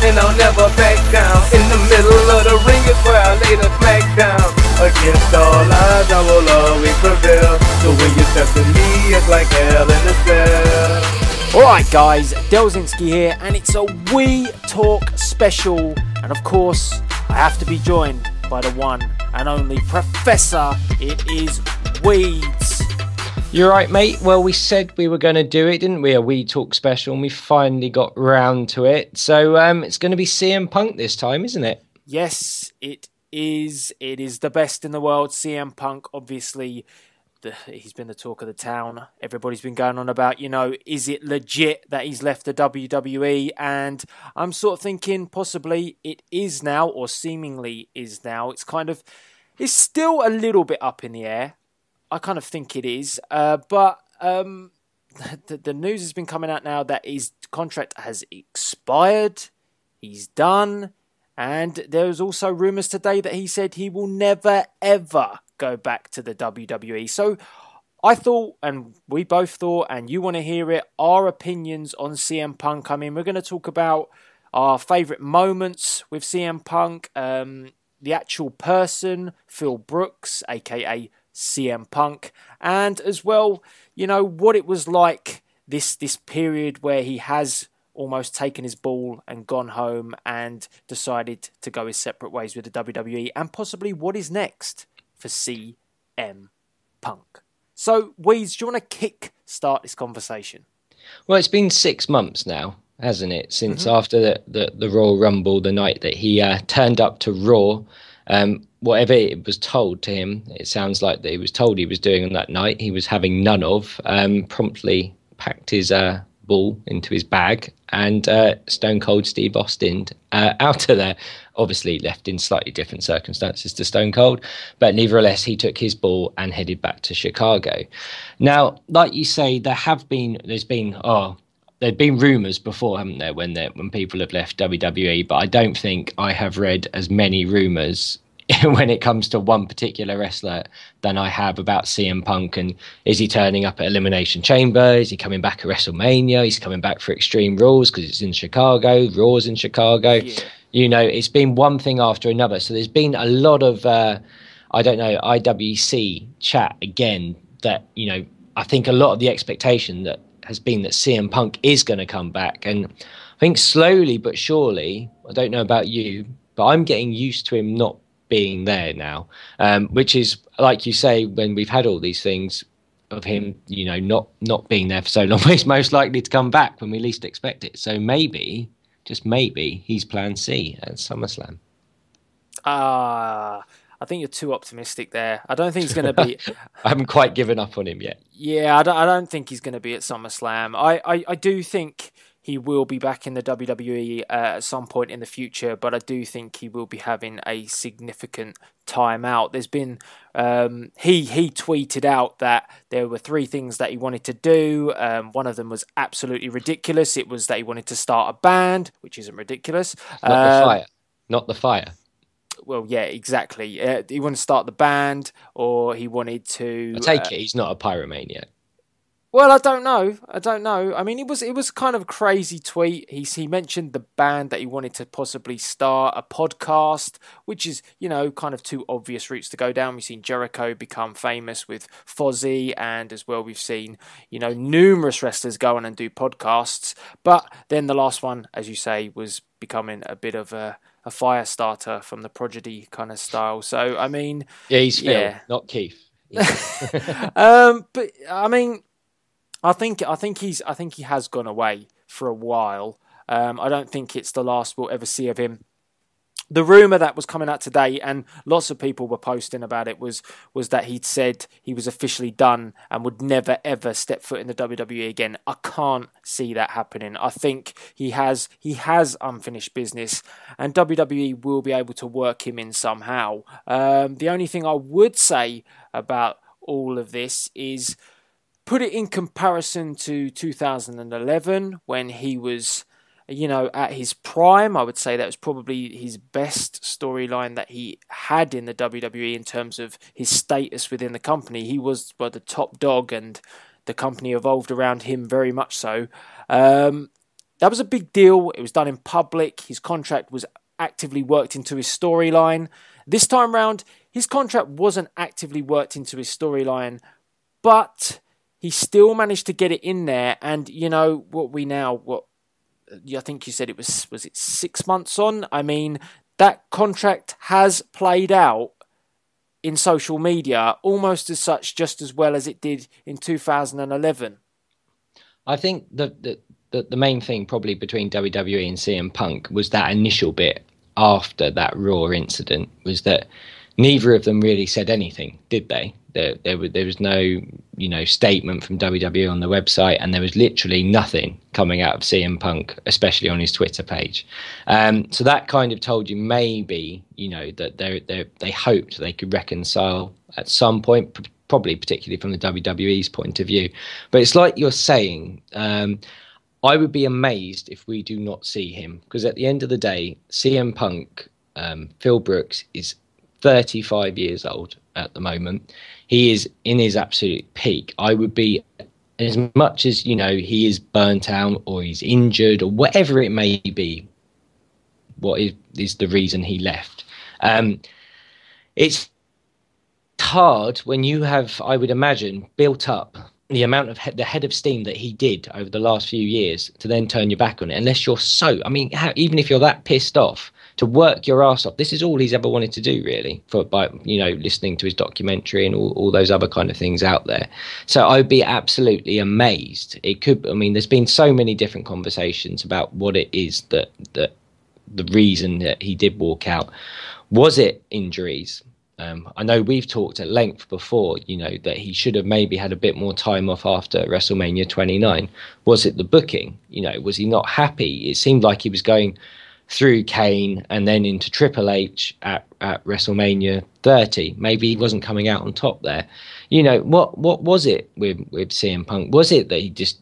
and I'll never back down. In the middle of the ring is where I lay the smack down. Against all odds, I will always prevail. So when you step to me, it's like hell in a cell. Alright guys, Delzinski here, and it's a We Talk special. And of course, I have to be joined by the one and only Professor. It is Weeds. You're right, mate. Well, we said we were going to do it, didn't we? A We Talk special, and we finally got round to it. So it's going to be CM Punk this time, isn't it? Yes, it is. It is the best in the world. CM Punk, obviously, he's been the talk of the town. Everybody's been going on about, is it legit that he's left the WWE? And I'm sort of thinking possibly it is now, or seemingly is now. It's still a little bit up in the air. I kind of think it is. But the news has been coming out now that his contract has expired. He's done. And there was also rumours today that he said he will never, ever go back to the WWE. So I thought, and we both thought, and you want to hear it, our opinions on CM Punk. I mean, we're going to talk about our favourite moments with CM Punk, the actual person, Phil Brooks, aka CM Punk, and as well, what it was like this period where he has almost taken his ball and gone home and decided to go his separate ways with the WWE, and possibly what is next for CM Punk. So, Weeds, do you want to start this conversation? Well, it's been 6 months now, hasn't it, since after the Royal Rumble, the night that he turned up to Raw. Whatever it was told to him, it sounds like that he was told he was doing on that night, he was having none of, promptly packed his ball into his bag, and Stone Cold Steve Austin out of there, obviously left in slightly different circumstances to Stone Cold, but nevertheless he took his ball and headed back to Chicago. Now, like you say, there've been rumours before, haven't there, when people have left WWE, but I don't think I have read as many rumours when it comes to one particular wrestler than I have about CM Punk. And is he turning up at Elimination Chamber? Is he coming back at WrestleMania? He's coming back for Extreme Rules because it's in Chicago. Raw's in Chicago. Yeah. It's been one thing after another. So there's been a lot of, IWC chat again that, I think a lot of the expectation that has been that CM Punk is going to come back. And I think slowly but surely, I don't know about you, but I'm getting used to him not being there now, which is, like you say, when we've had all these things of him, not being there for so long, he's most likely to come back when we least expect it. So maybe, just maybe, he's plan C at SummerSlam. I think you're too optimistic there. I don't think he's going to be... I haven't quite given up on him yet. Yeah, I don't think he's going to be at SummerSlam. I do think he will be back in the WWE at some point in the future, but I do think he will be having a significant time out. There's been he tweeted out that there were 3 things that he wanted to do. One of them was absolutely ridiculous. It was that he wanted to start a band, which isn't ridiculous. Not the fire. Well, yeah, exactly. He wanted to start the band, or he wanted to... I take it he's not a pyromaniac. Well, I don't know. I mean, it was kind of a crazy tweet. He mentioned the band that he wanted to possibly start, a podcast, which is, kind of 2 obvious routes to go down. We've seen Jericho become famous with Fozzy, and as well we've seen, numerous wrestlers go on and do podcasts. But then the last one, as you say, was becoming a bit of a fire starter from the Prodigy kind of style. So, I mean... Yeah, he's Phil, not Keith. But, I mean... I think he has gone away for a while. I don't think it's the last we'll ever see of him. The rumour that was coming out today, and lots of people were posting about it, was that he'd said he was officially done and would never ever step foot in the WWE again. I can't see that happening. I think he has unfinished business, and WWE will be able to work him in somehow. The only thing I would say about all of this is put it in comparison to 2011 when he was, at his prime. I would say that was probably his best storyline that he had in the WWE in terms of his status within the company. He was the top dog, and the company evolved around him very much so. that was a big deal. It was done in public. His contract was actively worked into his storyline. This time round, his contract wasn't actively worked into his storyline, but he still managed to get it in there. And you know I think you said it was it 6 months on? I mean, that contract has played out in social media almost as such, just as well as it did in 2011. I think the main thing probably between WWE and CM Punk was that initial bit after that Raw incident, was that neither of them really said anything, did they? There was no, statement from WWE on the website, and there was literally nothing coming out of CM Punk, especially on his Twitter page. So that kind of told you maybe, that they hoped they could reconcile at some point, probably particularly from the WWE's point of view. But it's like you're saying, I would be amazed if we do not see him, because at the end of the day, CM Punk, Phil Brooks, is 35 years old at the moment. He is in his absolute peak. I would be, as much as, he is burnt out or he's injured or whatever it may be, what is the reason he left. It's hard when you have, I would imagine, built up the amount of the head of steam that he did over the last few years to then turn your back on it, unless you're even if you're that pissed off, to work your ass off. This is all he's ever wanted to do, really, by listening to his documentary and all those other kind of things out there. So I'd be absolutely amazed. There's been so many different conversations about what it is that the reason that he did walk out. Was it injuries? I know we've talked at length before, that he should have maybe had a bit more time off after WrestleMania 29. Was it the booking? Was he not happy? It seemed like he was going through Kane and then into Triple H at WrestleMania 30. Maybe he wasn't coming out on top there. What was it with CM Punk? Was it that he just,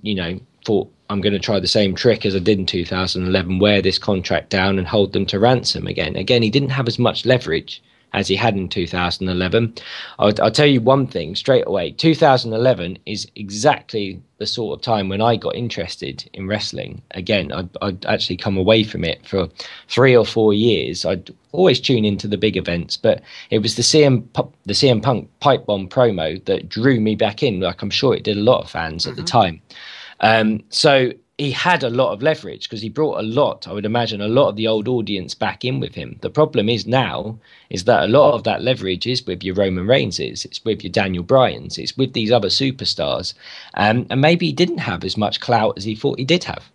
thought, I'm going to try the same trick as I did in 2011, wear this contract down and hold them to ransom again? Again, he didn't have as much leverage as he had in 2011. I'll tell you one thing straight away. 2011 is exactly the sort of time when I got interested in wrestling. Again, I'd actually come away from it for 3 or 4 years. I'd always tune into the big events, but it was the CM Punk pipe bomb promo that drew me back in, like I'm sure it did a lot of fans at the time. So he had a lot of leverage because he brought I would imagine, a lot of the old audience back in with him. The problem is now is that a lot of that leverage is with your Roman Reigns, it's with your Daniel Bryans, it's with these other superstars. And maybe he didn't have as much clout as he thought he did have.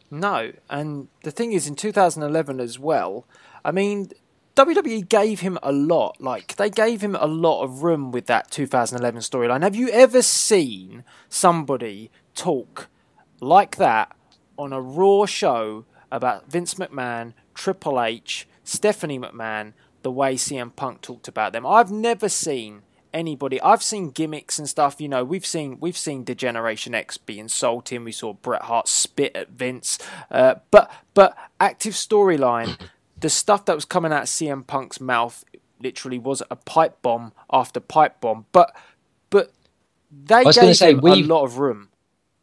No, and the thing is, in 2011 as well, WWE gave him a lot. Like, they gave him a lot of room with that 2011 storyline. Have you ever seen somebody talk like that on a Raw show about Vince McMahon, Triple H, Stephanie McMahon, the way CM Punk talked about them? I've never seen anybody. I've seen gimmicks and stuff. We've seen Degeneration X being salty, and we saw Bret Hart spit at Vince. But active storyline, the stuff that was coming out of CM Punk's mouth literally was a pipe bomb after pipe bomb. But they gave him a lot of room.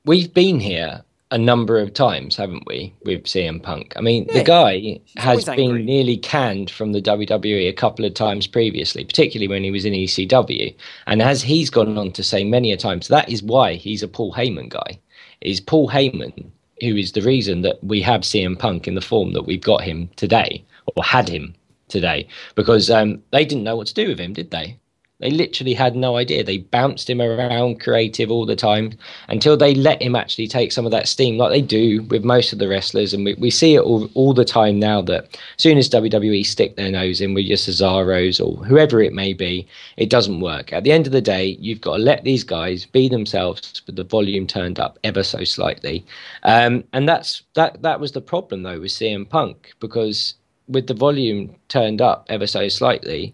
We've been here a number of times, haven't we, with CM Punk? The guy has been nearly canned from the WWE a couple of times previously, particularly when he was in ECW. And as he's gone on to say many a times, that is why he's a Paul Heyman guy. Is Paul Heyman who is the reason that we have CM Punk in the form that we've got him today, or had him today, because they didn't know what to do with him, did they? They literally had no idea. They bounced him around creative all the time until they let him actually take some of that steam, like they do with most of the wrestlers. And we see it all the time now, that as soon as WWE stick their nose in with your Cesaros or whoever it may be, it doesn't work. At the end of the day, you've got to let these guys be themselves with the volume turned up ever so slightly. And that was the problem, though, with CM Punk, because with the volume turned up ever so slightly,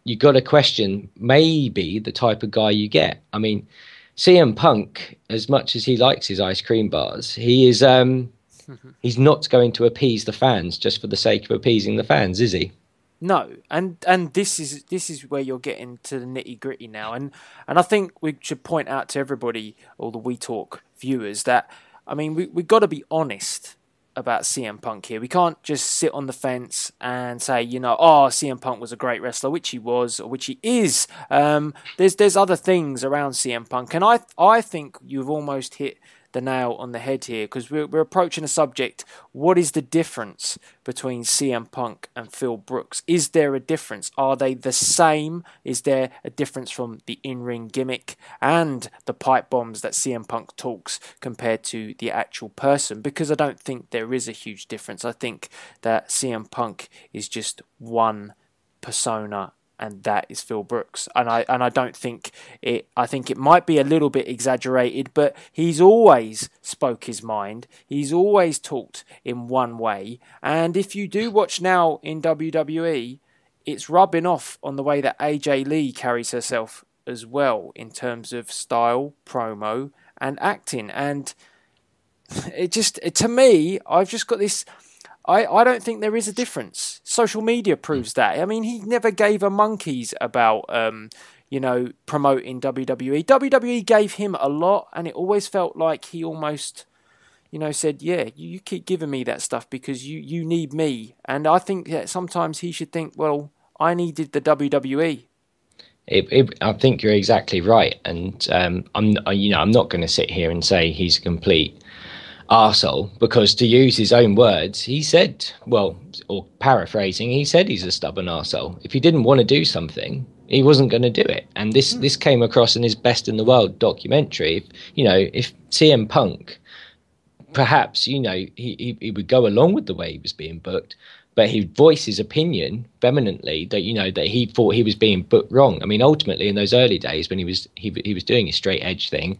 you got to question maybe the type of guy you get. CM Punk, as much as he likes his ice cream bars, he is he's not going to appease the fans just for the sake of appeasing the fans, is he? No, and this is where you're getting to the nitty gritty now, and I think we should point out to everybody, all the We Talk viewers, that I mean, we got to be honest about CM Punk here. We can't just sit on the fence and say, you know, oh, CM Punk was a great wrestler, which he was, or which he is. There's other things around CM Punk, and I think you've almost hit the nail on the head here, because we're approaching a subject. What is the difference between CM Punk and Phil Brooks? Is there a difference? Are they the same? Is there a difference from the in-ring gimmick and the pipe bombs that CM Punk talks compared to the actual person? Because I don't think there is a huge difference. I think that CM Punk is just one persona, and that is Phil Brooks. And I don't think it. I think it might be a little bit exaggerated, but he's always spoke his mind. He's always talked in one way. And if you do watch now in WWE, it's rubbing off on the way that AJ Lee carries herself as well in terms of style, promo, and acting. And to me, I've just got this. I don't think there is a difference. Social media proves that. I mean, he never gave a monkeys about, promoting WWE. WWE gave him a lot, and it always felt like he almost, said, yeah, you keep giving me that stuff because you need me. And I think that sometimes he should think, well, I needed the WWE. I think you're exactly right. And I'm not going to sit here and say he's a complete arsehole, because to use his own words, he said, well, or paraphrasing, he said he's a stubborn arsehole. If he didn't want to do something, he wasn't going to do it. And this came across in his Best in the World documentary. If CM Punk, perhaps, he would go along with the way he was being booked, but he'd voice his opinion vehemently that he thought he was being booked wrong. I mean, ultimately, in those early days when he was doing his straight edge thing,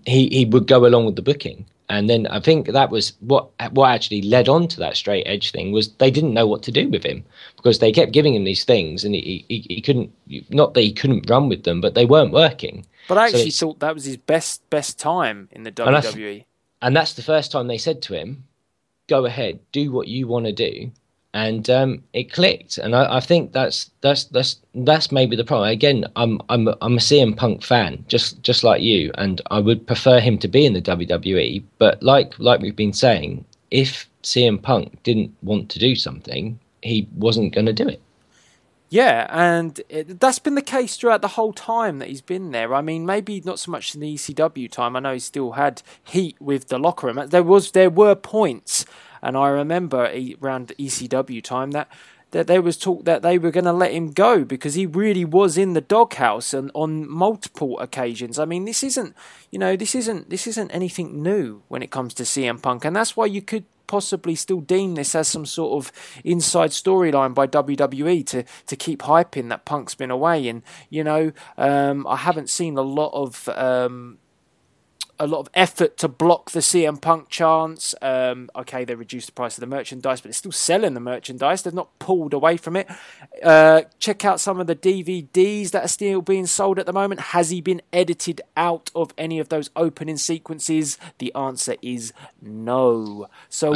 he would go along with the booking. And then I think that was what actually led on to that straight edge thing, was they didn't know what to do with him, because they kept giving him these things and he couldn't, not that he couldn't run with them, but they weren't working. But I actually thought that was his best time in the WWE. And that's the first time they said to him, go ahead, do what you want to do. And it clicked. And I think that's maybe the problem. Again, I'm a CM Punk fan, just like you, and I would prefer him to be in the WWE. But like we've been saying, if CM Punk didn't want to do something, he wasn't going to do it. Yeah, and that's been the case throughout the whole time that he's been there. I mean, maybe not so much in the ECW time. I know he still had heat with the locker room. There were points. And I remember around ECW time that there was talk that they were going to let him go because he really was in the doghouse and on multiple occasions. I mean, this isn't anything new when it comes to CM Punk, and that's why you could possibly still deem this as some sort of inside storyline by WWE to keep hyping that Punk's been away. And I haven't seen a lot of effort to block the CM Punk chants. Okay, they reduced the price of the merchandise, but they're still selling the merchandise. They've not pulled away from it. Check out some of the DVDs that are still being sold at the moment. Has he been edited out of any of those opening sequences? The answer is no. So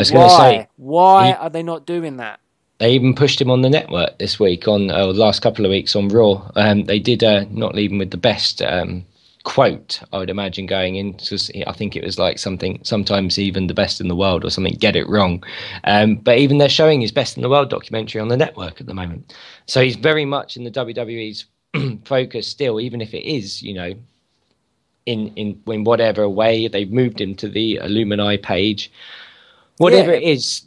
why are they not doing that? They even pushed him on the network this week, the last couple of weeks on Raw. They did not leave him with the best quote, I would imagine, going in, because I think it was like sometimes even the best in the world or something, get it wrong. But even they're showing his Best in the World documentary on the network at the moment. So he's very much in the WWE's focus still, even if it is, in whatever way they've moved him to the Illuminati page. Whatever it is,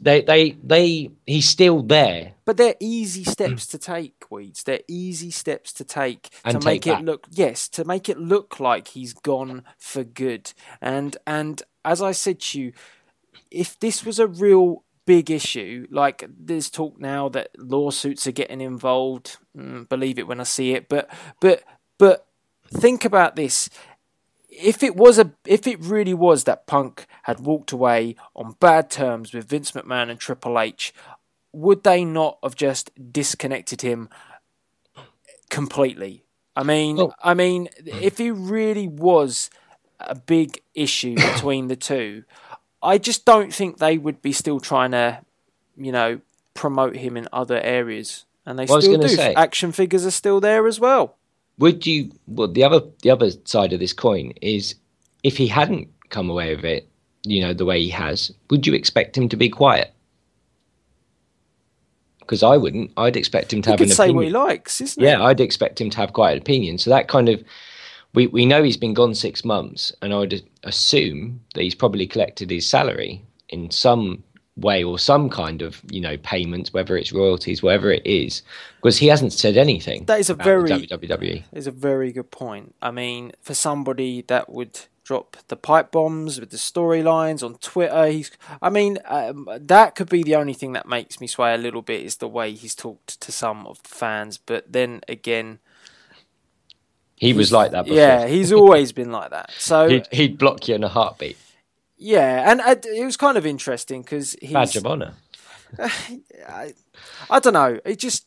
he's still there. But they're easy steps to take, Weeds. They're easy steps to take and to make it look like he's gone for good. And as I said to you, if this was a real big issue, like there's talk now that lawsuits are getting involved, believe it when I see it. But think about this. If it really was that Punk had walked away on bad terms with Vince McMahon and Triple H, would they not have just disconnected him completely? I mean, if he really was a big issue between the two, I just don't think they would be still trying to, promote him in other areas. And they still do. Action figures are still there as well. The other side of this coin is, if he hadn't come away with it, the way he has, would you expect him to be quiet? Because I wouldn't. I'd expect him to have an opinion. He could say what he likes, isn't it? Yeah, I'd expect him to have quite an opinion. So that kind of, we know he's been gone 6 months, and I would assume that he's probably collected his salary in some way or some kind of, payments, whether it's royalties, whatever it is, because he hasn't said anything. That is the WWE. Is a very good point. I mean, for somebody that would drop the pipe bombs with the storylines on Twitter, that could be the only thing that makes me sway a little bit, is the way he's talked to some of the fans. But then again, he was like that before. Yeah, he's always been like that. So he'd block you in a heartbeat. Yeah, and it was kind of interesting because he's badge of honour. I don't know. It just,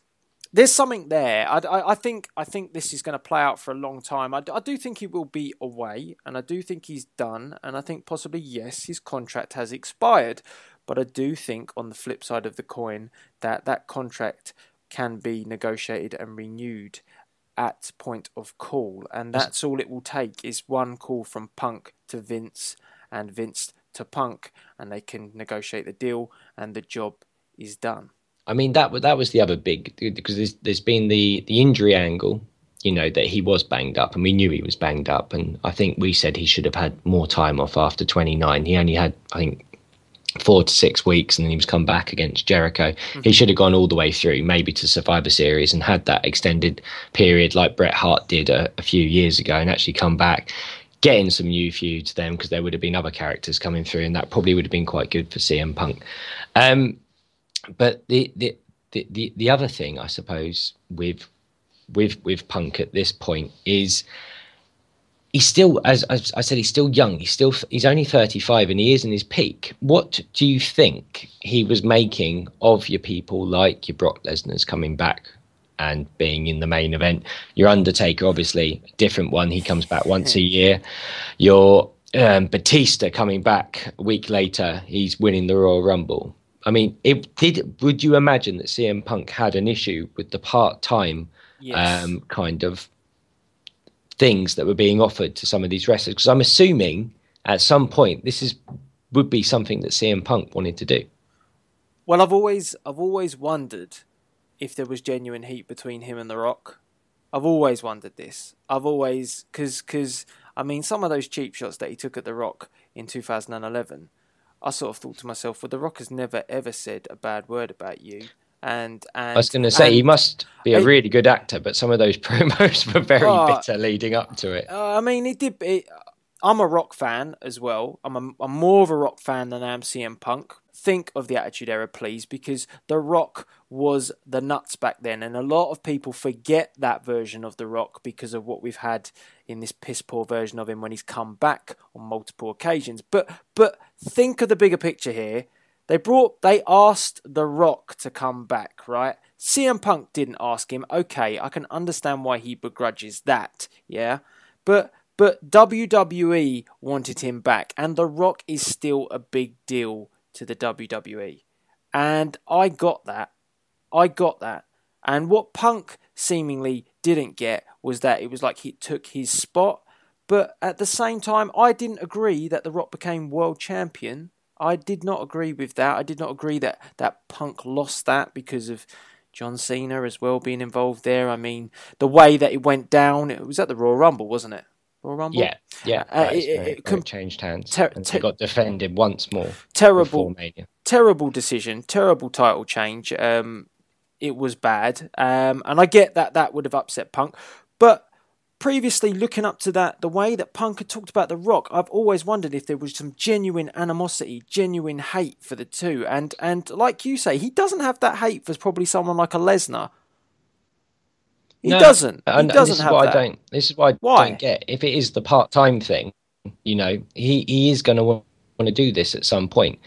there's something there. I think this is going to play out for a long time. I do think he will be away, and I do think he's done, and I think possibly, yes, his contract has expired. But I do think on the flip side of the coin that contract can be negotiated and renewed at point of call, and that's all it will take is one call from Punk to Vince and Vince to Punk, and they can negotiate the deal, and the job is done. I mean, that was the other big, because there's been the injury angle, that he was banged up, and we knew he was banged up, and I think we said he should have had more time off after 29. He only had, I think, 4 to 6 weeks, and then he was come back against Jericho. Mm-hmm. He should have gone all the way through, maybe to Survivor Series, and had that extended period like Bret Hart did a few years ago, and actually come back, getting some new feuds then, because there would have been other characters coming through, and that probably would have been quite good for CM Punk. But the other thing, I suppose, with Punk at this point is he's still, as I said, he's still young. He's only 35, and he is in his peak. What do you think he was making of your people like your Brock Lesnar's coming back and being in the main event? Your Undertaker, obviously, different one. He comes back once a year. Your Batista coming back a week later. He's winning the Royal Rumble. I mean, would you imagine that CM Punk had an issue with the part-time kind of things that were being offered to some of these wrestlers? Because I'm assuming at some point this would be something that CM Punk wanted to do. Well, I've always wondered if there was genuine heat between him and The Rock. I've always wondered this. Because I mean, some of those cheap shots that he took at The Rock in 2011, I sort of thought to myself, well, The Rock has never ever said a bad word about you. And I was going to say, he must be a really good actor, but some of those promos were very bitter leading up to it. I mean, I'm a Rock fan as well. I'm more of a Rock fan than I am CM Punk. Think of the Attitude Era, please, because The Rock was the nuts back then, and a lot of people forget that version of The Rock because of what we've had in this piss-poor version of him when he's come back on multiple occasions. But think of the bigger picture here. They asked The Rock to come back, right? CM Punk didn't ask him. Okay, I can understand why he begrudges that, yeah? But WWE wanted him back, and The Rock is still a big deal to the WWE. And I got that. And what Punk seemingly didn't get was that it was like he took his spot. But at the same time, I didn't agree that The Rock became world champion. I did not agree with that. I did not agree that Punk lost that because of John Cena as well being involved there. I mean, the way that it went down, it was at the Royal Rumble, wasn't it? Royal Rumble? Yeah. It changed hands. And they got defended once more. Terrible decision. Terrible title change. It was bad. And I get that would have upset Punk. But previously, looking up to that, the way that Punk had talked about The Rock, I've always wondered if there was some genuine animosity, genuine hate for the two. And like you say, he doesn't have that hate for probably someone like a Lesnar. He doesn't have that. This is why I don't get. If it is the part-time thing, he is going to want to do this at some point.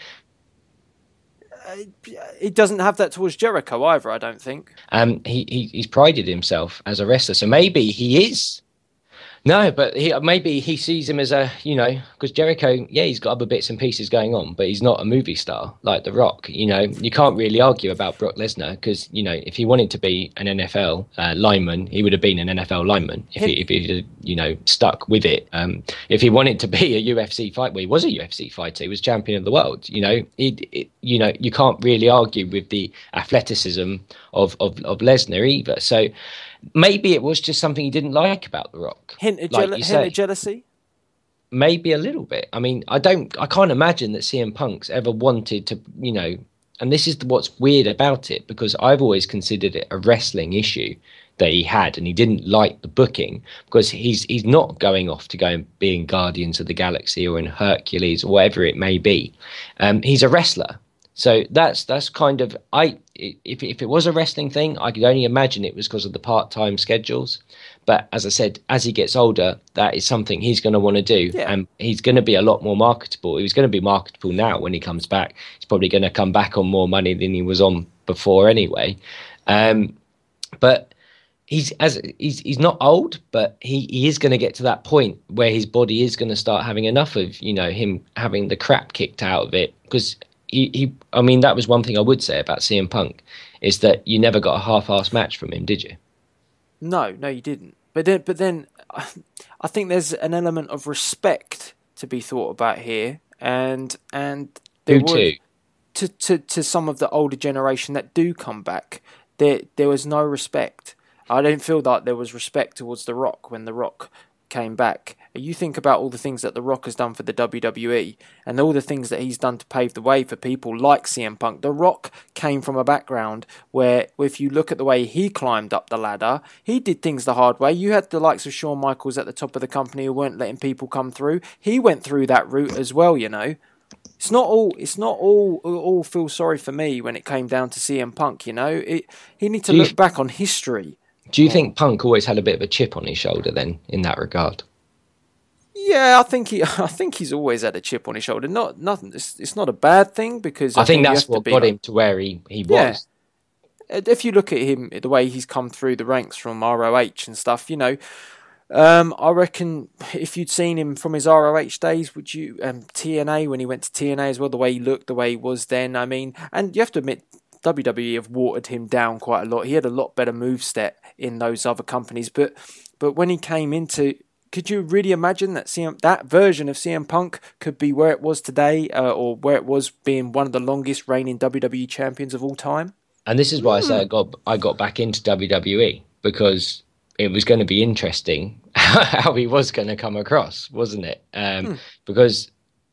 He doesn't have that towards Jericho either, I don't think. He's prided himself as a wrestler, so maybe he is No, but maybe he sees him as a, because Jericho, yeah, he's got other bits and pieces going on, but he's not a movie star like The Rock. You can't really argue about Brock Lesnar because, if he wanted to be an NFL lineman, he would have been an NFL lineman if he stuck with it. If he wanted to be a UFC fighter, well, he was a UFC fighter. He was champion of the world. You can't really argue with the athleticism of Lesnar either. So maybe it was just something he didn't like about The Rock. Hint of jealousy? Maybe a little bit. I mean, I can't imagine that CM Punk's ever wanted to, and this is what's weird about it, because I've always considered it a wrestling issue that he had, and he didn't like the booking because he's not going off to go and be in Guardians of the Galaxy or in Hercules or whatever it may be. He's a wrestler. So that's kind of, if it was a wrestling thing, I could only imagine it was because of the part-time schedules. But as I said, as he gets older, that is something he's going to want to do. Yeah. And he's going to be a lot more marketable. He's going to be marketable now when he comes back. He's probably going to come back on more money than he was on before anyway. But he's not old, but he is going to get to that point where his body is going to start having enough of, him having the crap kicked out of it. Because I mean, that was one thing I would say about CM Punk, is that you never got a half-assed match from him, did you? No, you didn't. But then, I think there's an element of respect to be thought about here, and there to some of the older generation that do come back, there was no respect. I don't feel like there was respect towards The Rock when The Rock came back. You think about all the things that The Rock has done for the WWE and all the things that he's done to pave the way for people like CM Punk. The Rock came from a background where, if you look at the way he climbed up the ladder, he did things the hard way. You had the likes of Shawn Michaels at the top of the company who weren't letting people come through. He went through that route as well, It's not all feel sorry for me when it came down to CM Punk, He need to look back on history. Do you think Punk always had a bit of a chip on his shoulder then, in that regard? Yeah, I think he's always had a chip on his shoulder. Nothing. It's not a bad thing, because I think that's what got him to where he was. If you look at him, the way he's come through the ranks from ROH and stuff, I reckon if you'd seen him from his ROH days, would you TNA, when he went to TNA as well, the way he looked, the way he was then, I mean, and you have to admit, WWE have watered him down quite a lot. He had a lot better moveset in those other companies, but when he came into, could you really imagine that that version of CM Punk could be where it was today, or where it was being one of the longest reigning WWE champions of all time? And this is why I say I got back into WWE, because it was going to be interesting how he was going to come across, wasn't it? Because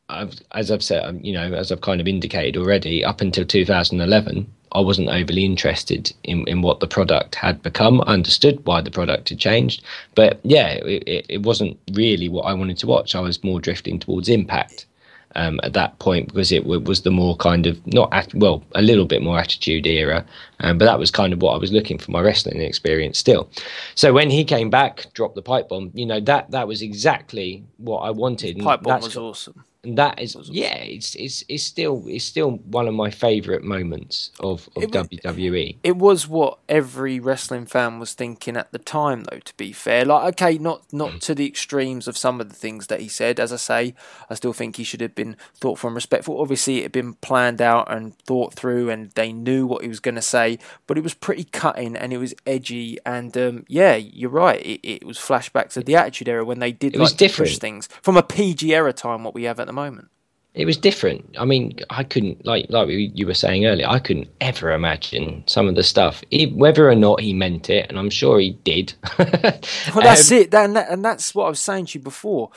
as I've said, as I've kind of indicated already, up until 2011, I wasn't overly interested in what the product had become. I understood why the product had changed, but yeah, it wasn't really what I wanted to watch. I was more drifting towards Impact at that point, because it was the more kind of a little bit more Attitude Era, but that was kind of what I was looking for my wrestling experience still. So when he came back, dropped the pipe bomb, that was exactly what I wanted. Pipe bomb was awesome. And that is, yeah, it's still one of my favourite moments of WWE. It was what every wrestling fan was thinking at the time, though, to be fair. Like, okay, not to the extremes of some of the things that he said. As I say, I still think he should have been thoughtful and respectful. Obviously, it had been planned out and thought through, and they knew what he was going to say, but it was pretty cutting and it was edgy. And yeah, you're right. It was flashbacks of the Attitude Era when they did push things from a PG era time, what we have at the moment. It was different. I mean, I couldn't, like you were saying earlier, I couldn't ever imagine some of the stuff, whether or not he meant it, and I'm sure he did. Well, that's it, and that's what I was saying to you before.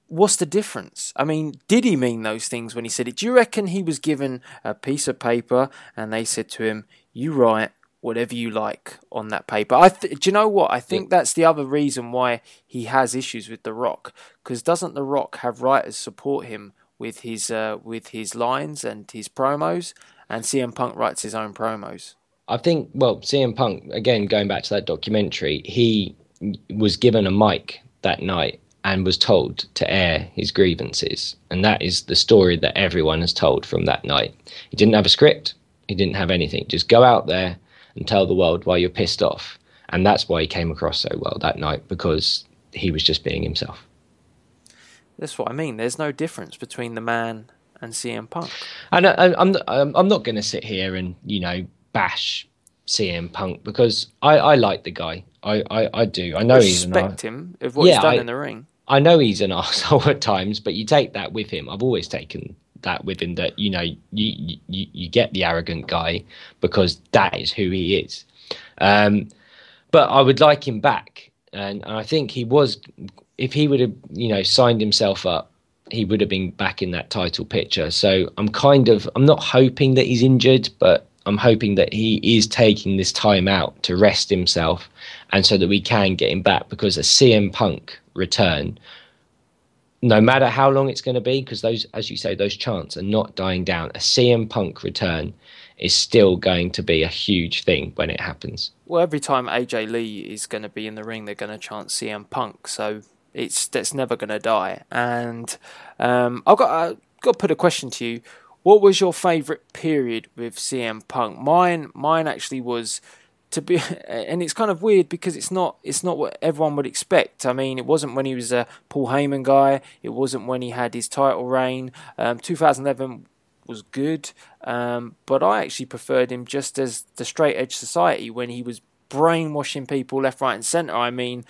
What's the difference? I mean, did he mean those things when he said it? Do you reckon he was given a piece of paper and they said to him, you write whatever you like on that paper? Do you know what? I think that's the other reason why he has issues with The Rock, because doesn't The Rock have writers support him with his lines and his promos, and CM Punk writes his own promos? I think, CM Punk, again, going back to that documentary, he was given a mic that night and was told to air his grievances. And that is the story that everyone has told from that night. He didn't have a script. He didn't have anything. Just go out there and tell the world why you're pissed off. And that's why he came across so well that night, because he was just being himself. That's what I mean. There's no difference between the man and CM Punk. And I'm not going to sit here and bash CM Punk, because I like the guy. I do. I know he's respect him of what he's done in the ring. I know he's an arsehole at times, but you take that with him. I've always taken that with him, that you get the arrogant guy, because that is who he is. But I would like him back, and I think he was. If he would have signed himself up, he would have been back in that title picture. So I'm not hoping that he's injured, but I'm hoping that he is taking this time out to rest himself, and so that we can get him back, because a CM Punk return, no matter how long it's going to be, because those, as you say, those chants are not dying down. A CM Punk return is still going to be a huge thing when it happens. Well, every time AJ Lee is going to be in the ring, they're going to chant CM Punk, so that's never going to die. And I've got to put a question to you. What was your favourite period with CM Punk? Mine actually was to be, and it's kind of weird because it's not what everyone would expect. I mean, it wasn't when he was a Paul Heyman guy. It wasn't when he had his title reign. 2011 was good, but I actually preferred him just as the Straight Edge Society, when he was brainwashing people left, right, and centre. I mean,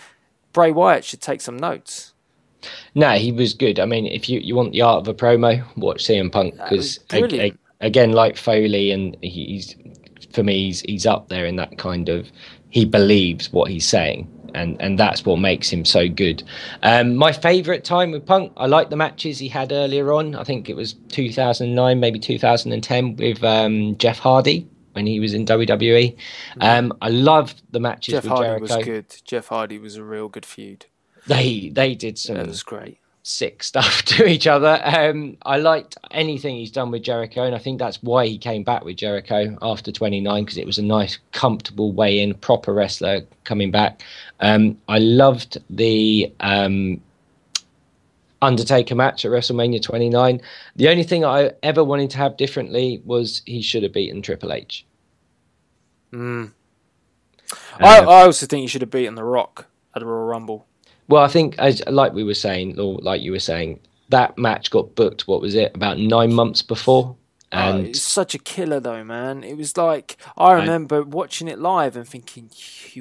Bray Wyatt should take some notes. No, he was good. I mean, if you want the art of a promo, watch CM Punk, because again, like Foley, and for me, he's up there in that kind of, he believes what he's saying, and that's what makes him so good. My favourite time with Punk, I like the matches he had earlier on. I think it was 2009, maybe 2010 with Jeff Hardy when he was in WWE. I loved the matches with Jericho. Jeff Hardy was good. Jeff Hardy was a real good feud. They did some. That was great. Sick stuff to each other. I liked anything he's done with Jericho, and I think that's why he came back with Jericho after 29, because it was a nice, comfortable way in, proper wrestler coming back. I loved the Undertaker match at WrestleMania 29. The only thing I ever wanted to have differently was he should have beaten Triple H. I also think he should have beaten The Rock at the Royal Rumble. Well, I think, like we were saying, or like you were saying, that match got booked, what was it, about 9 months before? And it's such a killer, though, man. It was like, I remember watching it live and thinking,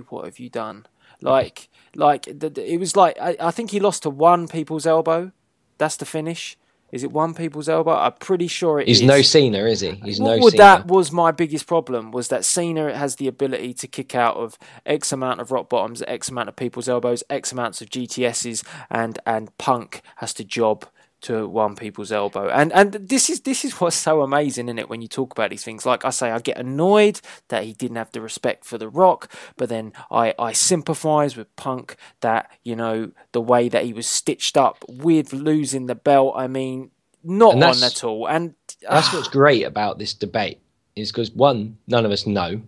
what have you done? It was like, I think he lost to one people's elbow. That's the finish. Is it one people's elbow? I'm pretty sure it is. He's no Cena, is he? He's no Cena. That was my biggest problem, was that Cena has the ability to kick out of X amount of rock bottoms, X amount of people's elbows, X amounts of GTSs, and Punk has to job to one people's elbow. And this is what's so amazing in it when you talk about these things. Like I say, I get annoyed that he didn't have the respect for The Rock, but then I sympathise with Punk that, the way that he was stitched up with losing the belt. I mean, not on at all. And that's what's great about this debate, is because, one, none of us know,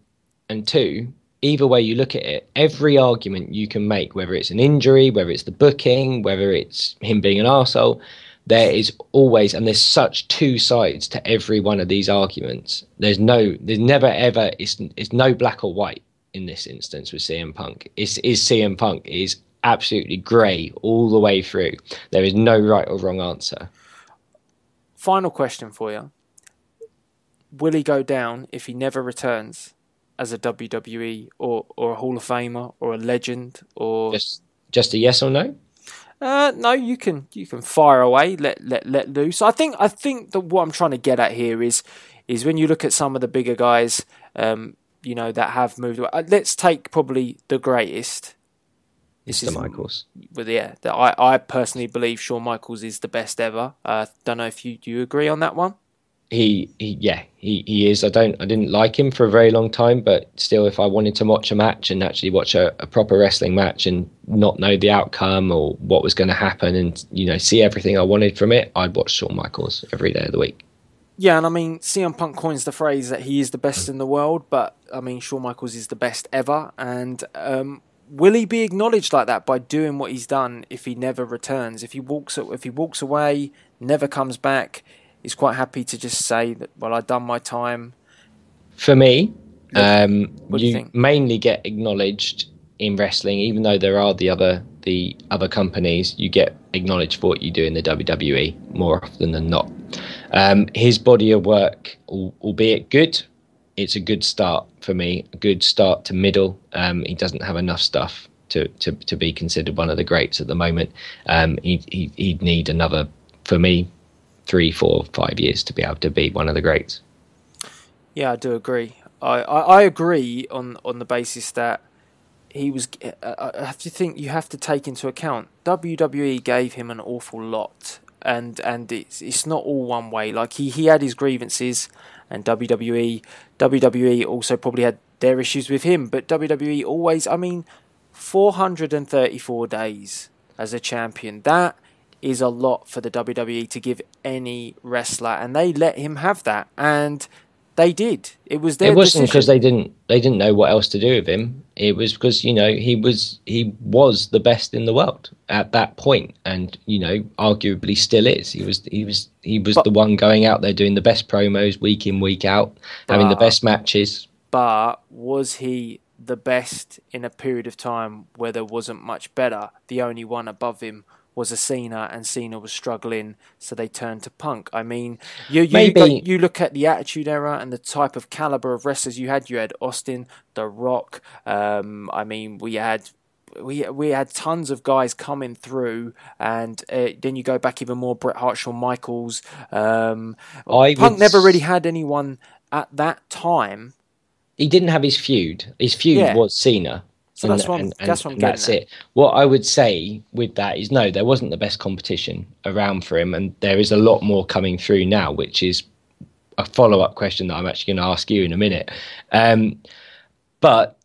and two, either way you look at it, every argument you can make, whether it's an injury, whether it's the booking, whether it's him being an arsehole, there is always, and there's such two sides to every one of these arguments. There's never ever, it's no black or white in this instance with CM Punk. Is CM Punk is absolutely grey all the way through. There is no right or wrong answer. Final question for you. Will he go down if he never returns as a WWE or a Hall of Famer or a legend, or just a yes or no? No, you can fire away, let loose. I think that what I'm trying to get at here is when you look at some of the bigger guys, that have moved away. Let's take probably the greatest. Mr. Michaels. But yeah, I personally believe Shawn Michaels is the best ever. Don't know if do you agree on that one? He is. I didn't like him for a very long time, but still, if I wanted to watch a match and actually watch a proper wrestling match and not know the outcome or what was going to happen, and see everything I wanted from it, I'd watch Shawn Michaels every day of the week. Yeah, and I mean, CM Punk coins the phrase that he is the best in the world, but I mean, Shawn Michaels is the best ever, and will he be acknowledged like that by doing what he's done if he never returns? If he walks away, never comes back, he's quite happy to just say that, well, I've done my time. For me, what do you think? mainly get acknowledged in wrestling, even though there are the other companies, you get acknowledged for what you do in the WWE more often than not. His body of work, albeit good, it's a good start for me, a good start to middle. He doesn't have enough stuff to be considered one of the greats at the moment. He'd need another, for me, 3, 4, 5 years to be able to be one of the greats. Yeah, I do agree. I agree on the basis that he was. I have to think you have to take into account WWE gave him an awful lot, and it's not all one way. Like he had his grievances, and WWE also probably had their issues with him. But WWE always, 434 days as a champion. That is a lot for the WWE to give any wrestler, and they let him have that, and they did. It was their decision. It wasn't because they didn't know what else to do with him. It was because he was the best in the world at that point, and arguably still is. He was the one going out there doing the best promos week in, week out, having the best matches. But was he the best in a period of time where there wasn't much better? The only one above him was a Cena, and Cena was struggling, so they turned to Punk. I mean, you look at the Attitude Era and the type of caliber of wrestlers you had. You had Austin, The Rock. We had tons of guys coming through, and then you go back even more. Bret Hart, Shawn Michaels. Punk never really had anyone at that time. He didn't have his feud. His feud was Cena. So that's what I'm that's it. What I would say with that is, no, there wasn't the best competition around for him, and there is a lot more coming through now, which is a follow-up question that I'm actually going to ask you in a minute. But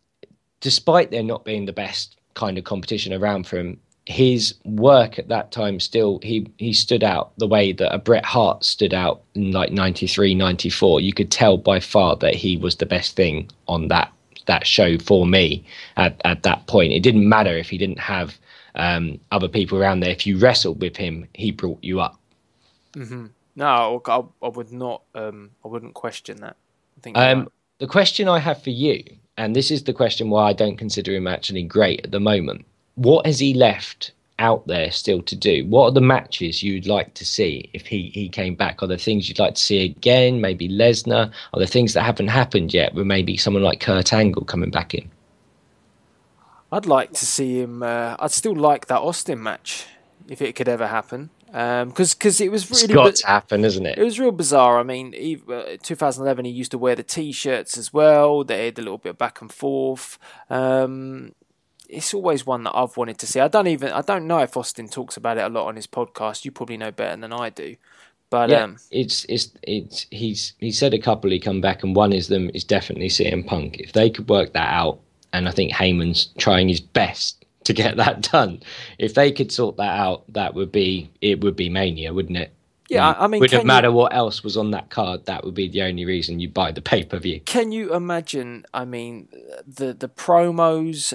despite there not being the best kind of competition around for him, his work at that time still, he stood out the way that a Bret Hart stood out in like 93, 94. You could tell by far that he was the best thing on that show for me at that point. It didn't matter if he didn't have other people around there. If you wrestled with him, he brought you up. Mm-hmm. No, I would not. I wouldn't question that. I think right. The question I have for you, and this is the question why I don't consider him actually great at the moment. What has he left out there still to do? What are the matches you'd like to see if he came back? Are there things you'd like to see again? Maybe Lesnar? Are there things that haven't happened yet with maybe someone like Kurt Angle coming back in? I'd like to see him. I'd still like that Austin match if it could ever happen. Because it was really... It's got to happen, isn't it? It was real bizarre. I mean, 2011, he used to wear the T-shirts as well. They had a little bit of back and forth. It's always one that I've wanted to see. I don't know if Austin talks about it a lot on his podcast. You probably know better than I do. But yeah, he's said a couple he come back, and one is definitely CM Punk. If they could work that out, and I think Heyman's trying his best to get that done. If they could sort that out, it would be Mania, wouldn't it? Yeah, I mean, wouldn't matter what else was on that card. That would be the only reason you buy the pay-per-view. Can you imagine? I mean, the promos,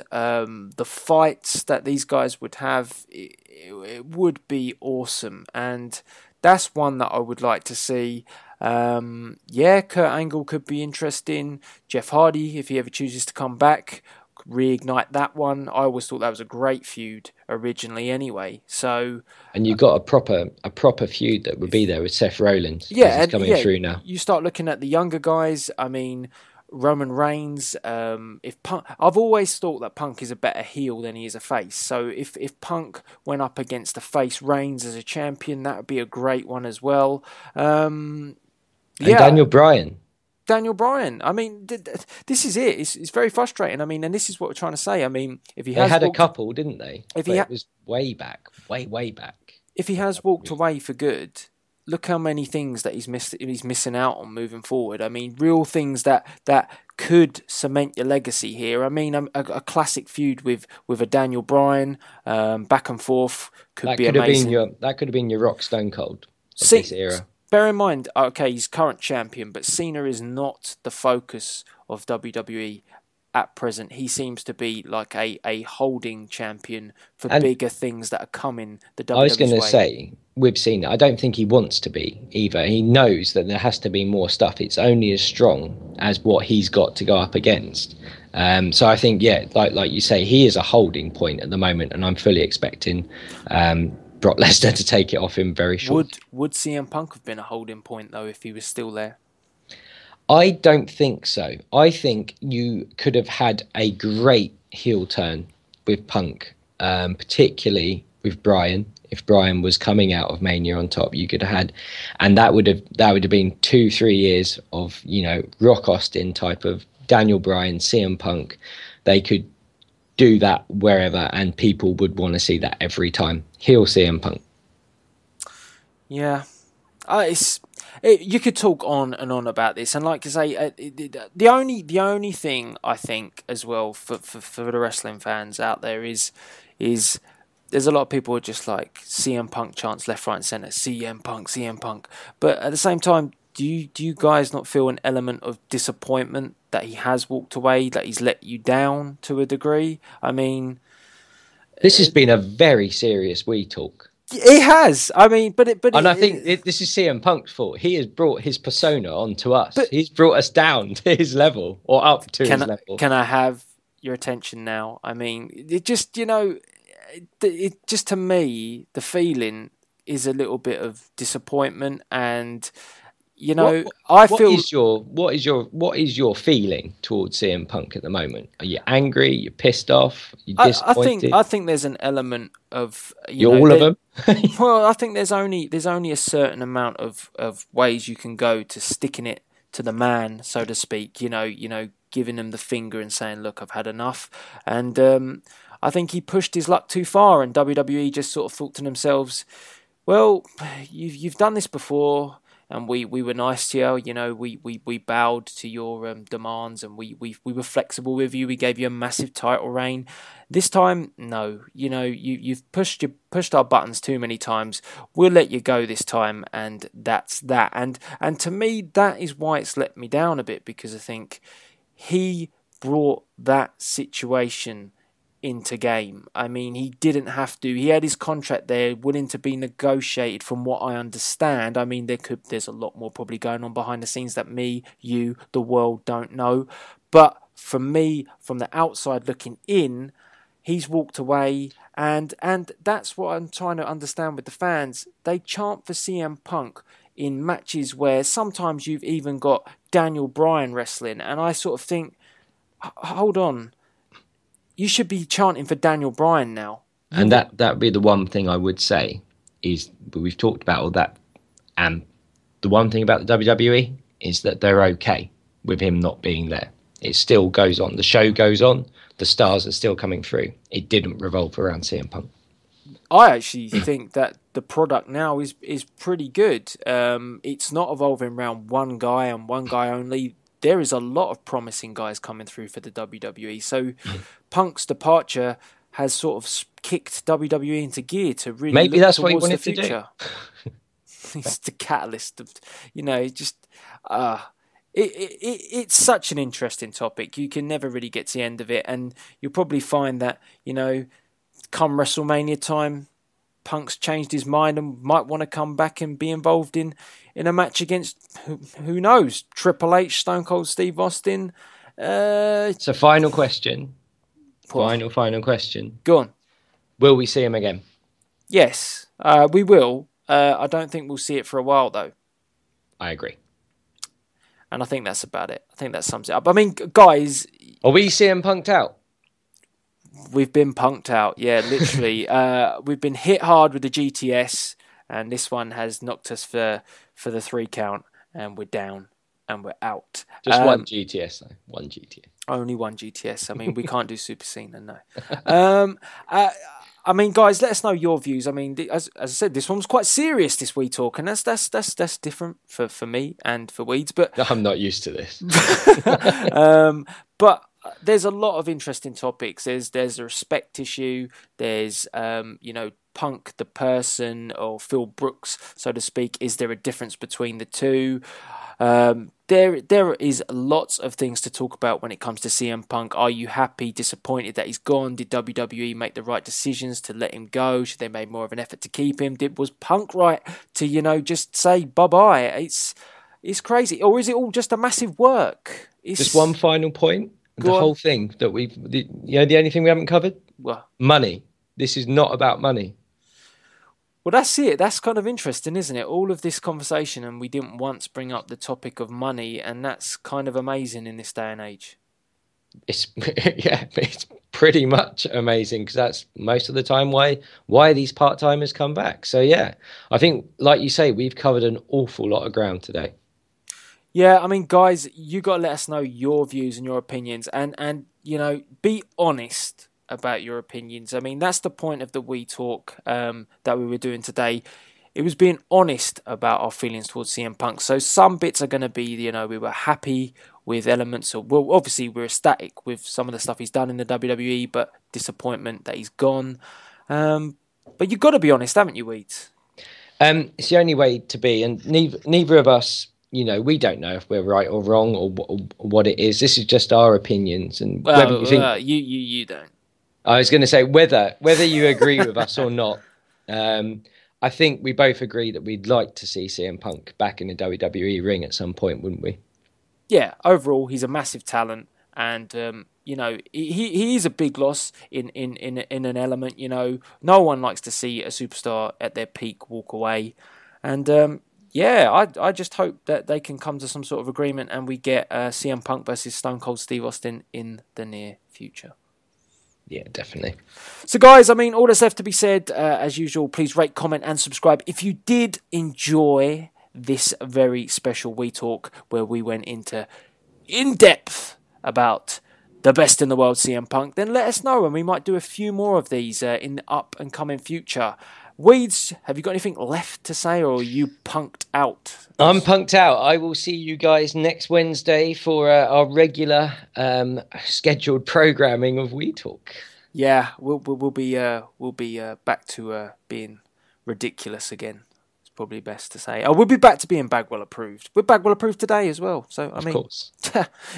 the fights that these guys would have, it would be awesome, and that's one that I would like to see. Kurt Angle could be interesting. Jeff Hardy, if he ever chooses to come back, reignite that one. I always thought that was a great feud originally anyway. So, and you've got a proper feud that would be there with Seth Rollins. Yeah, he's coming through now. You start looking at the younger guys. I mean, Roman Reigns. If Punk, I've always thought that Punk is a better heel than he is a face. So if Punk went up against the face Reigns as a champion, that would be a great one as well. And Daniel Bryan. I mean, this is it. It's very frustrating. I mean, and this is what we're trying to say. I mean, if he they had a couple, didn't they? It was way back. If he has walked away for good, look how many things that he's missing out on moving forward. I mean, real things that could cement your legacy here. I mean, a classic feud with a Daniel Bryan, back and forth could be amazing. That could have been your Rock Stone Cold of this era. Bear in mind, okay, he's current champion, but Cena is not the focus of WWE at present. He seems to be like a holding champion for bigger things that are coming the WWE's way. I was going to say, we've seen it. I don't think he wants to be either. He knows that there has to be more stuff. It's only as strong as what he's got to go up against. So I think, yeah, like you say, he is a holding point at the moment, and I'm fully expecting Brock Lesnar to take it off him very shortly. Would CM Punk have been a holding point though if he was still there? I don't think so. I think you could have had a great heel turn with Punk, particularly with Bryan. If Bryan was coming out of Mania on top, you could have had, and that would have been 2-3 years of, you know, Rock Austin type of Daniel Bryan, CM Punk. They could do that wherever, and people would want to see that every time. Heel CM Punk. Yeah, you could talk on and on about this, and like I say, the only thing I think as well for the wrestling fans out there is there's a lot of people who are just like CM Punk chants left, right, and centre, CM Punk, CM Punk. But at the same time, do you guys not feel an element of disappointment that he has walked away, that he's let you down to a degree? I mean, this has been a very serious We Talk. It has. I mean, I think this is CM Punk's fault. He has brought his persona onto us. He's brought us down to his level, or up to his level. Can I have your attention now? I mean, it just, you know, it just, to me, the feeling is a little bit of disappointment, and you know, what is your feeling towards CM Punk at the moment? Are you angry? You're pissed off? You're disappointed? I think there's an element of all of them. Well, I think there's only a certain amount of ways you can go to sticking it to the man, so to speak. You know, giving him the finger and saying, "Look, I've had enough." And I think he pushed his luck too far, and WWE just sort of thought to themselves, "Well, you've done this before, and we were nice to you. You know, we bowed to your demands, and we were flexible with you. We gave you a massive title reign. This time, no. You know, you've pushed our buttons too many times. We'll let you go this time, and that's that." And to me, that is why it's let me down a bit, because I think he brought that situation into game. I mean, he didn't have to. He had his contract there, willing to be negotiated, from what I understand. I mean, there's a lot more probably going on behind the scenes that me, you, the world don't know. But for me, from the outside looking in, he's walked away, and that's what I'm trying to understand with the fans. They chant for CM Punk in matches where sometimes you've even got Daniel Bryan wrestling, and I sort of think, hold on, you should be chanting for Daniel Bryan now. And that'd be the one thing I would say is, we've talked about all that, and the one thing about the WWE is that they're okay with him not being there. It still goes on. The show goes on. The stars are still coming through. It didn't revolve around CM Punk. I actually think that the product now is pretty good. It's not evolving around one guy and one guy only. There is a lot of promising guys coming through for the WWE. So Punk's departure has sort of kicked WWE into gear to really maybe look that's what he towards wanted the future. to do. It's the catalyst of, it's such an interesting topic. You can never really get to the end of it, and you'll probably find that, come WrestleMania time, Punk's changed his mind and might want to come back and be involved in a match against, who knows, Triple H, Stone Cold Steve Austin. It's a final question. Final question. Go on. Will we see him again? Yes, we will. I don't think we'll see it for a while, though. I agree. And I think that's about it. I think that sums it up. I mean, guys... Are we CM Punk'd out? We've been punked out, yeah, literally. We've been hit hard with the GTS, and this one has knocked us for the 3 count, and we're down, and we're out. Just one GTS, though. One GTS. Only one GTS. I mean, we can't do Super Cena, no. I mean, guys, let us know your views. I mean, as I said, this one was quite serious, this We Talk, and that's different for me and for Weeds. But I'm not used to this. But there's a lot of interesting topics. There's a respect issue. There's Punk the person, or Phil Brooks, so to speak. Is there a difference between the two? There is lots of things to talk about when it comes to CM Punk. Are you happy, disappointed that he's gone? Did WWE make the right decisions to let him go? Should they make more of an effort to keep him? Was Punk right to, just say bye-bye? It's crazy. Or is it all just a massive work? Just one final point. The whole thing that the only thing we haven't covered? Well, money. This is not about money. Well, that's it. That's kind of interesting, isn't it? All of this conversation, and we didn't once bring up the topic of money, and that's kind of amazing in this day and age. It's it's pretty much amazing, because that's most of the time why these part-timers come back. So yeah, I think, like you say, we've covered an awful lot of ground today. Yeah, I mean, guys, you got to let us know your views and your opinions, and be honest about your opinions. I mean, that's the point of the We Talk that we were doing today. It was being honest about our feelings towards CM Punk. So some bits are going to be, we were happy with elements of, well, obviously we're ecstatic with some of the stuff he's done in the WWE, but disappointment that he's gone. But you've got to be honest, haven't you, Weeds? It's the only way to be, and neither of us, we don't know if we're right or wrong or what it is. This is just our opinions, and whether you think you don't. I was going to say whether you agree with us or not. I think we both agree that we'd like to see CM Punk back in the WWE ring at some point, wouldn't we? Yeah, overall, he's a massive talent, and he is a big loss in an element. No one likes to see a superstar at their peak walk away, and I just hope that they can come to some sort of agreement, and we get CM Punk versus Stone Cold Steve Austin in the near future. Yeah, definitely. So, guys, I mean, all that's left to be said, as usual, please rate, comment, and subscribe. If you did enjoy this very special We Talk, where we went into in depth about the best in the world, CM Punk, then let us know, and we might do a few more of these in the up and coming future. Weeds, have you got anything left to say, or are you punked out? I'm punked out. I will see you guys next Wednesday for our regular scheduled programming of We Talk. Yeah, we'll be back to being ridiculous again. It's probably best to say. We'll be back to being Bagwell approved. We're Bagwell approved today as well. So of course.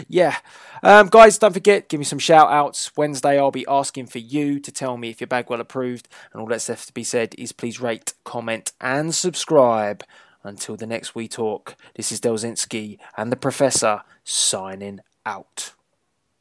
Yeah. Guys, don't forget, give me some shout outs. Wednesday I'll be asking for you to tell me if you're Bagwell approved, and all that's left to be said is please rate, comment, and subscribe. Until the next We Talk, this is Delzinski and the Professor signing out.